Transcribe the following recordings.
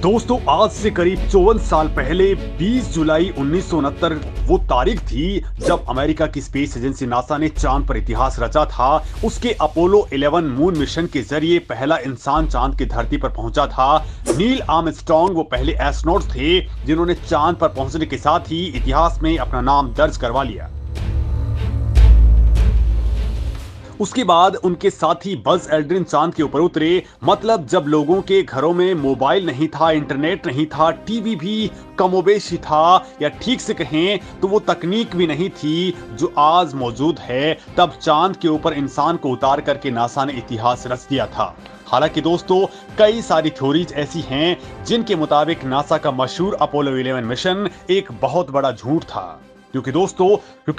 दोस्तों आज से करीब 54 साल पहले 20 जुलाई 1969 वो तारीख थी जब अमेरिका की स्पेस एजेंसी नासा ने चांद पर इतिहास रचा था। उसके अपोलो 11 मून मिशन के जरिए पहला इंसान चांद की धरती पर पहुंचा था। नील आर्मस्ट्रांग वो पहले एस्ट्रोनॉट थे जिन्होंने चांद पर पहुंचने के साथ ही इतिहास में अपना नाम दर्ज करवा लिया। उसके बाद उनके साथी बज एल्ड्रिन चांद के ऊपर उतरे। मतलब जब लोगों के घरों में मोबाइल नहीं था, इंटरनेट नहीं था, टीवी भी कमोबेश था, या ठीक से कहें तो वो तकनीक भी नहीं थी जो आज मौजूद है, तब चांद के ऊपर इंसान को उतार करके नासा ने इतिहास रच दिया था। हालांकि दोस्तों कई सारी थ्योरीज ऐसी हैं जिनके मुताबिक नासा का मशहूर अपोलो 11 मिशन एक बहुत बड़ा झूठ था। क्योंकि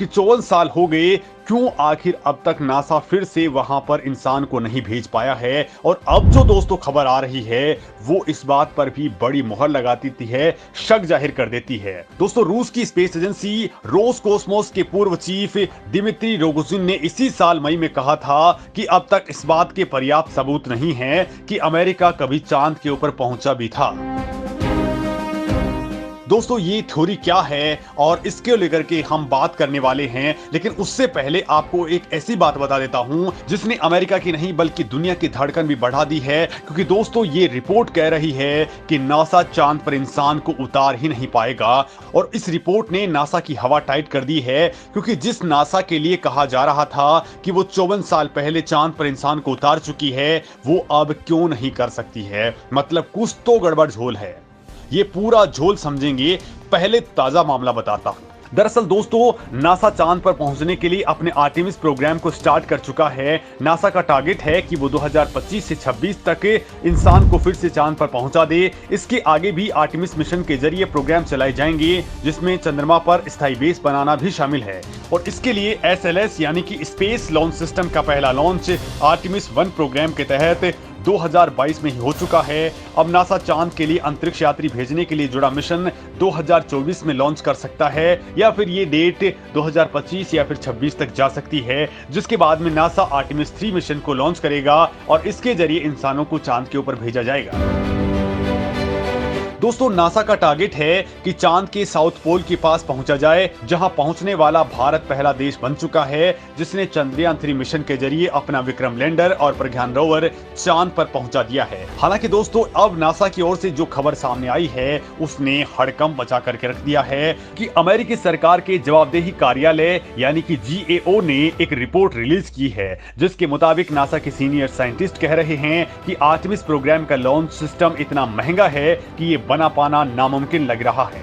54 साल हो गए, क्यों आखिर अब तक नासा फिर से वहां पर इंसान को नहीं भेज पाया है। और अब जो दोस्तों खबर आ रही है वो इस बात पर भी बड़ी मुहर लगा देती है, शक जाहिर कर देती है। दोस्तों रूस की स्पेस एजेंसी रोसकोसमोस के पूर्व चीफ दिमित्री रोगोजिन ने इसी साल मई में कहा था कि अब तक इस बात के पर्याप्त सबूत नहीं है कि अमेरिका कभी चांद के ऊपर पहुंचा भी था। दोस्तों ये थ्योरी क्या है और इसके लेकर के हम बात करने वाले हैं, लेकिन उससे पहले आपको एक ऐसी बात बता देता हूं जिसने अमेरिका की नहीं बल्कि दुनिया की धड़कन भी बढ़ा दी है। क्योंकि दोस्तों ये रिपोर्ट कह रही है कि नासा चांद पर इंसान को उतार ही नहीं पाएगा। और इस रिपोर्ट ने नासा की हवा टाइट कर दी है, क्योंकि जिस नासा के लिए कहा जा रहा था कि वो 54 साल पहले चांद पर इंसान को उतार चुकी है, वो अब क्यों नहीं कर सकती है। मतलब कुछ तो गड़बड़ झोल है। ये पूरा झोल समझेंगे, पहले ताजा मामला बताता हूं। दरअसल दोस्तों नासा चांद पर पहुंचने के लिए अपने आर्टेमिस प्रोग्राम को स्टार्ट कर चुका है। नासा का टारगेट है कि वो 2025 से 26 तक इंसान को फिर से चांद पर पहुंचा दे। इसके आगे भी आर्टेमिस मिशन के जरिए प्रोग्राम चलाए जाएंगे, जिसमें चंद्रमा पर स्थायी बेस बनाना भी शामिल है। और इसके लिए SLS यानी कि स्पेस लॉन्च सिस्टम का पहला लॉन्च आर्टेमिस 1 प्रोग्राम के तहत 2022 में ही हो चुका है। अब नासा चांद के लिए अंतरिक्ष यात्री भेजने के लिए जुड़ा मिशन 2024 में लॉन्च कर सकता है, या फिर ये डेट 2025 या फिर 26 तक जा सकती है, जिसके बाद में नासा आर्टेमिस 3 मिशन को लॉन्च करेगा और इसके जरिए इंसानों को चांद के ऊपर भेजा जाएगा। दोस्तों नासा का टारगेट है कि चांद के साउथ पोल के पास पहुंचा जाए, जहां पहुंचने वाला भारत पहला देश बन चुका है जिसने चंद्रयान 3 मिशन के जरिए अपना विक्रम लैंडर और प्रज्ञान रोवर चांद पर पहुंचा दिया है। हालांकि दोस्तों अब नासा की ओर से जो खबर सामने आई है उसने हड़कंप मचा करके रख दिया है कि अमेरिकी सरकार के जवाबदेही कार्यालय यानी कि GAO ने एक रिपोर्ट रिलीज की है, जिसके मुताबिक नासा के सीनियर साइंटिस्ट कह रहे हैं कि आर्टेमिस प्रोग्राम का लॉन्च सिस्टम इतना महंगा है कि ये बना पाना नामुमकिन लग रहा है।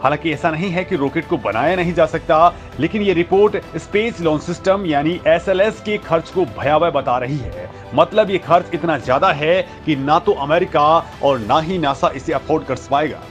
हालांकि ऐसा नहीं है कि रॉकेट को बनाया नहीं जा सकता, लेकिन ये रिपोर्ट स्पेस लॉन्च सिस्टम यानी SLS के खर्च को भयावह बता रही है। मतलब ये खर्च इतना ज्यादा है कि ना तो अमेरिका और ना ही नासा इसे अफोर्ड कर पाएगा।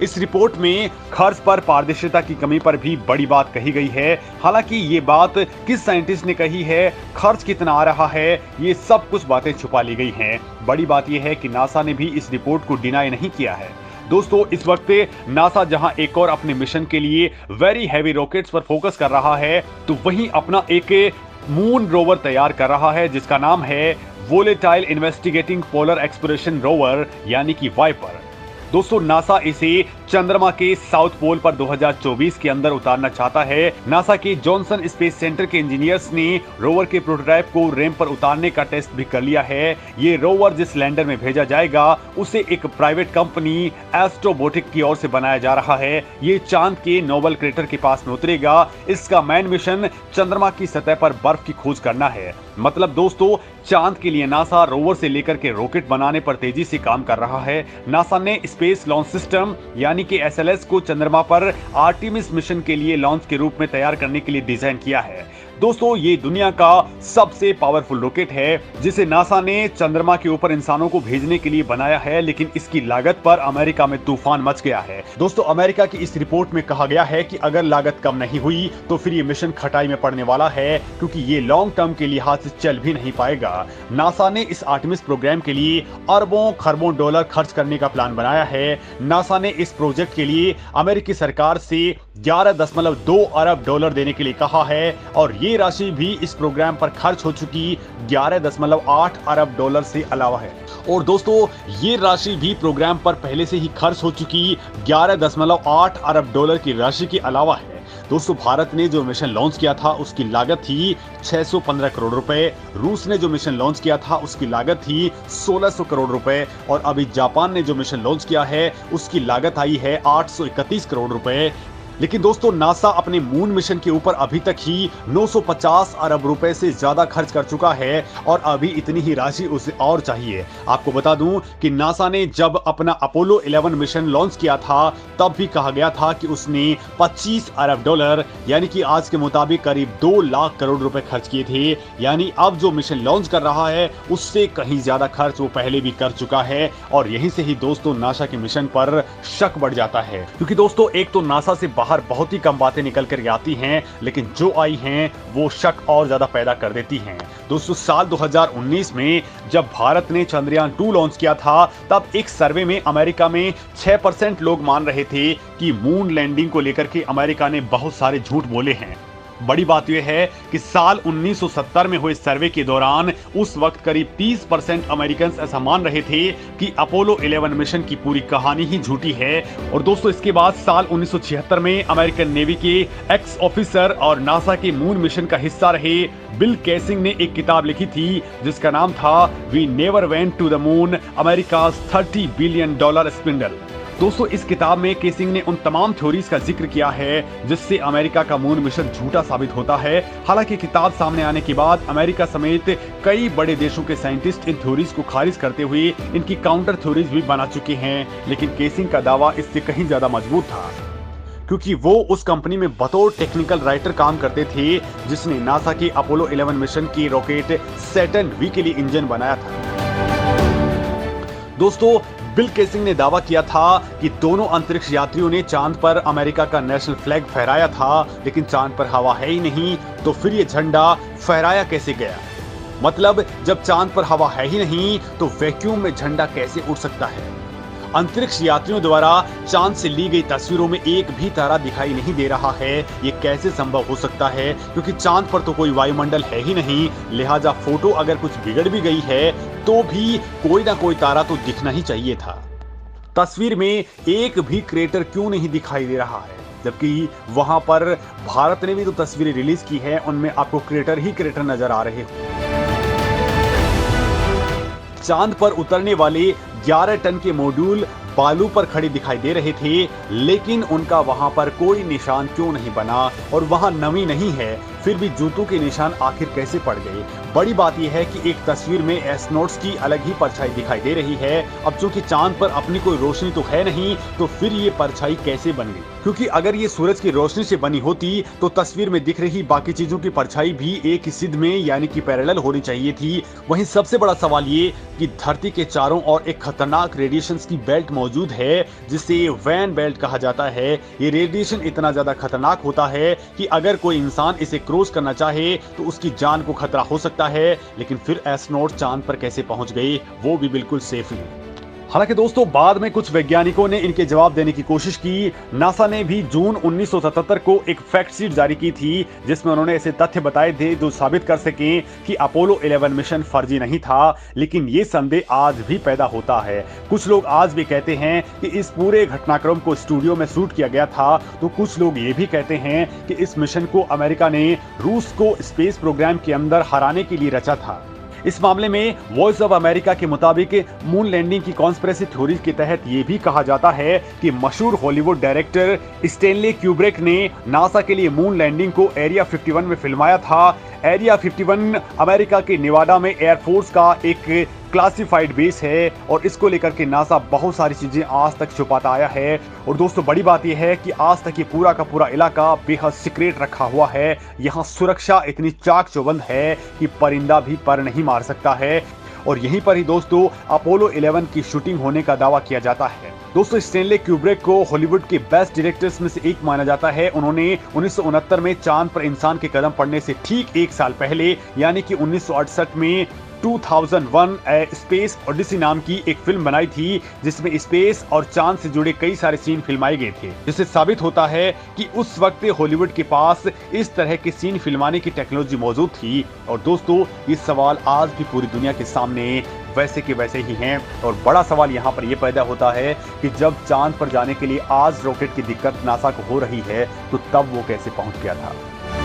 इस रिपोर्ट में खर्च पर पारदर्शिता की कमी पर भी बड़ी बात कही गई है। हालांकि ये बात किस साइंटिस्ट ने कही है, खर्च कितना आ रहा है, ये सब कुछ बातें छुपा ली गई हैं। बड़ी बात यह है कि नासा ने भी इस रिपोर्ट को डिनाई नहीं किया है। दोस्तों इस वक्त नासा जहां एक और अपने मिशन के लिए वेरी हैवी रॉकेट्स पर फोकस कर रहा है, तो वहीं अपना एक मून रोवर तैयार कर रहा है जिसका नाम है volatile investigating polar exploration rover यानी कि वाइपर। दोस्तों नासा इसे चंद्रमा के साउथ पोल पर 2024 के अंदर उतारना चाहता है। नासा के जॉनसन स्पेस सेंटर के इंजीनियर्स ने रोवर के प्रोटोटाइप को रेम पर उतारने का टेस्ट भी कर लिया है। ये रोवर जिस लैंडर में भेजा जाएगा उसे एक प्राइवेट कंपनी एस्ट्रोबोटिक की ओर से बनाया जा रहा है। ये चांद के नोबल क्रेटर के पास में उतरेगा। इसका मेन मिशन चंद्रमा की सतह पर बर्फ की खोज करना है। मतलब दोस्तों चांद के लिए नासा रोवर से लेकर के रॉकेट बनाने पर तेजी से काम कर रहा है। नासा ने स्पेस लॉन्च सिस्टम यानी कि SLS को चंद्रमा पर आर्टेमिस मिशन के लिए लॉन्च के रूप में तैयार करने के लिए डिजाइन किया है। दोस्तों ये दुनिया का सबसे पावरफुल रॉकेट है जिसे नासा ने चंद्रमा के ऊपर इंसानों को भेजने के लिए बनाया है, लेकिन इसकी लागत पर अमेरिका में तूफान मच गया है। दोस्तों अमेरिका की इस रिपोर्ट में कहा गया है कि अगर लागत कम नहीं हुई तो फिर ये मिशन खटाई में पड़ने वाला है, क्योंकि ये लॉन्ग टर्म के लिहाज से चल भी नहीं पाएगा। नासा ने इस आर्टेमिस प्रोग्राम के लिए अरबों खरबों डॉलर खर्च करने का प्लान बनाया है। नासा ने इस प्रोजेक्ट के लिए अमेरिकी सरकार से 11.2 अरब डॉलर देने के लिए कहा है और ये राशि भी इस प्रोग्राम पर खर्च हो चुकी 11.8 अरब डॉलर से अलावा है। और दोस्तों ये राशि भी प्रोग्राम पर पहले से ही खर्च हो चुकी 11.8 अरब डॉलर की राशि के अलावा है। दोस्तों भारत ने जो मिशन लॉन्च किया था उसकी लागत थी 615 करोड़ रुपए, रूस ने जो मिशन लॉन्च किया था उसकी लागत थी 1600 करोड़ रुपए और अभी जापान ने जो मिशन लॉन्च किया है उसकी लागत आई है 831 करोड़ रुपए। लेकिन दोस्तों नासा अपने मून मिशन के ऊपर अभी तक ही 950 अरब रुपए से ज्यादा खर्च कर चुका है और अभी इतनी ही राशि उसे और चाहिए। आपको बता दूं कि नासा ने जब अपना अपोलो 11 मिशन लॉन्च किया था तब भी कहा गया था कि उसने 25 अरब डॉलर यानी कि आज के मुताबिक करीब 2 लाख करोड़ रुपए खर्च किए थे। यानी अब जो मिशन लॉन्च कर रहा है उससे कहीं ज्यादा खर्च वो पहले भी कर चुका है और यहीं से ही दोस्तों नासा के मिशन पर शक बढ़ जाता है। क्योंकि दोस्तों एक तो नासा से बहुत ही कम बातें निकल कर आती हैं लेकिन जो आई हैं वो शक और ज्यादा पैदा कर देती हैं। दोस्तों साल 2019 में जब भारत ने चंद्रयान 2 लॉन्च किया था तब एक सर्वे में अमेरिका में 6% लोग मान रहे थे कि मून लैंडिंग को लेकर के अमेरिका ने बहुत सारे झूठ बोले हैं। बड़ी बात यह है कि साल 1970 में हुए सर्वे के दौरान उस वक्त करीब 30% अमेरिकन ऐसा मान रहे थे कि अपोलो 11 मिशन की पूरी कहानी ही झूठी है। और दोस्तों इसके बाद साल 1976 में अमेरिकन नेवी के एक्स ऑफिसर और नासा के मून मिशन का हिस्सा रहे बिल केसिंग ने एक किताब लिखी थी जिसका नाम था we never went to the moon, America's $30 billion spindle. दोस्तों इस किताब में केसिंग ने उन तमाम थ्योरीज का जिक्र किया है जिससे अमेरिका का मून मिशन झूठा साबित होता है। हालांकि किताब सामने आने के बाद अमेरिका समेत कई बड़े देशों के साइंटिस्ट इन थ्योरीज को खारिज करते हुए इनकी काउंटर थ्योरीज भी बना चुके हैं। लेकिन केसिंग का दावा इससे कहीं ज्यादा मजबूत था क्योंकि वो उस कंपनी में बतौर टेक्निकल राइटर काम करते थे जिसने नासा के अपोलो 11 मिशन की रॉकेट सैटर्न V के लिए इंजन बनाया था। दोस्तों बिल केसिंग ने दावा किया था कि दोनों अंतरिक्ष यात्रियों ने चांद पर अमेरिका का नेशनल फ्लैग फहराया था, लेकिन चांद पर हवा है ही नहीं तो फिर ये झंडा फहराया कैसे गया। मतलब जब चांद पर हवा है ही नहीं तो वैक्यूम में झंडा कैसे उड़ सकता है। अंतरिक्ष यात्रियों द्वारा चांद से ली गई तस्वीरों में एक भी तारा दिखाई नहीं दे रहा है। ये कैसे संभव हो सकता है क्योंकि चांद पर तो कोई वायुमंडल है ही नहीं, लिहाजा फोटो अगर कुछ बिगड़ भी गई है तो भी कोई ना कोई तारा तो दिखना ही चाहिए था। तस्वीर में एक भी क्रेटर क्यों नहीं दिखाई दे रहा है, जबकि वहां पर भारत ने भी तो तस्वीरें रिलीज की है उनमें आपको क्रेटर ही क्रेटर नजर आ रहे हो। चांद पर उतरने वाले 11 टन के मॉड्यूल बालू पर खड़े दिखाई दे रहे थे, लेकिन उनका वहां पर कोई निशान क्यों नहीं बना और वहां नमी नहीं है फिर भी जूतों के निशान आखिर कैसे पड़ गए। बड़ी बात यह है कि एक तस्वीर में एस्ट्रोनॉट्स की अलग ही परछाई दिखाई दे रही है। अब चूंकि चांद पर अपनी कोई रोशनी तो है नहीं तो फिर ये परछाई कैसे बन गई, क्योंकि अगर ये सूरज की रोशनी से बनी होती तो तस्वीर में दिख रही बाकी चीजों की परछाई भी एक ही सिध में यानी कि पैरेलल होनी चाहिए थी। वहीं सबसे बड़ा सवाल ये कि धरती के चारों ओर एक खतरनाक रेडिएशन की बेल्ट मौजूद है जिसे वैन बेल्ट कहा जाता है। ये रेडिएशन इतना ज्यादा खतरनाक होता है कि अगर कोई इंसान इसे क्रॉस करना चाहे तो उसकी जान को खतरा हो सकता है। लेकिन फिर एस्ट्रोनॉट चांद पर कैसे पहुंच गए, वो भी बिल्कुल सेफली। हालांकि दोस्तों बाद में कुछ वैज्ञानिकों ने इनके जवाब देने की कोशिश की। नासा ने भी जून 1977 को एक फैक्ट शीट जारी की थी जिसमें उन्होंने ऐसे तथ्य बताए थे जो साबित कर सकें कि अपोलो 11 मिशन फर्जी नहीं था। लेकिन ये संदेह आज भी पैदा होता है। कुछ लोग आज भी कहते हैं कि इस पूरे घटनाक्रम को स्टूडियो में शूट किया गया था, तो कुछ लोग ये भी कहते हैं कि इस मिशन को अमेरिका ने रूस को स्पेस प्रोग्राम के अंदर हराने के लिए रचा था। इस मामले में वॉइस ऑफ अमेरिका के मुताबिक मून लैंडिंग की कॉन्स्पिरेसी थ्योरी के तहत यह भी कहा जाता है कि मशहूर हॉलीवुड डायरेक्टर स्टैनली क्यूब्रिक ने नासा के लिए मून लैंडिंग को एरिया 51 में फिल्माया था। एरिया 51 अमेरिका के नेवाडा में एयरफोर्स का एक क्लासिफाइड बेस है और इसको लेकर के नासा बहुत सारी चीजें आज तक छुपाता आया है। और दोस्तों बड़ी बात यह है कि आज तक ये पूरा का पूरा इलाका बेहद सीक्रेट रखा हुआ है। यहाँ सुरक्षा इतनी चाक चौबंद है कि परिंदा भी पर नहीं मार सकता है। और यहीं पर ही दोस्तों अपोलो 11 की शूटिंग होने का दावा किया जाता है। दोस्तों स्टैनली क्यूब्रिक को हॉलीवुड के बेस्ट डायरेक्टर्स में से एक माना जाता है। उन्होंने 1969 में चांद पर इंसान के कदम पड़ने से ठीक एक साल पहले यानी कि 1968 में 2001 ए स्पेस ओडिसी नाम की एक फिल्म बनाई थी, जिसमें स्पेस और चांद से जुड़े कई सारे सीन फिल्माए गए थे, जिससे साबित होता है कि उस वक्त हॉलीवुड के पास इस तरह के सीन फिल्माने की टेक्नोलॉजी मौजूद थी। और दोस्तों, ये सवाल आज भी पूरी दुनिया के सामने वैसे के वैसे ही हैं। और बड़ा सवाल यहाँ पर यह पैदा होता है कि जब चांद पर जाने के लिए आज रॉकेट की दिक्कत नासा को हो रही है, तो तब वो कैसे पहुंच गया था।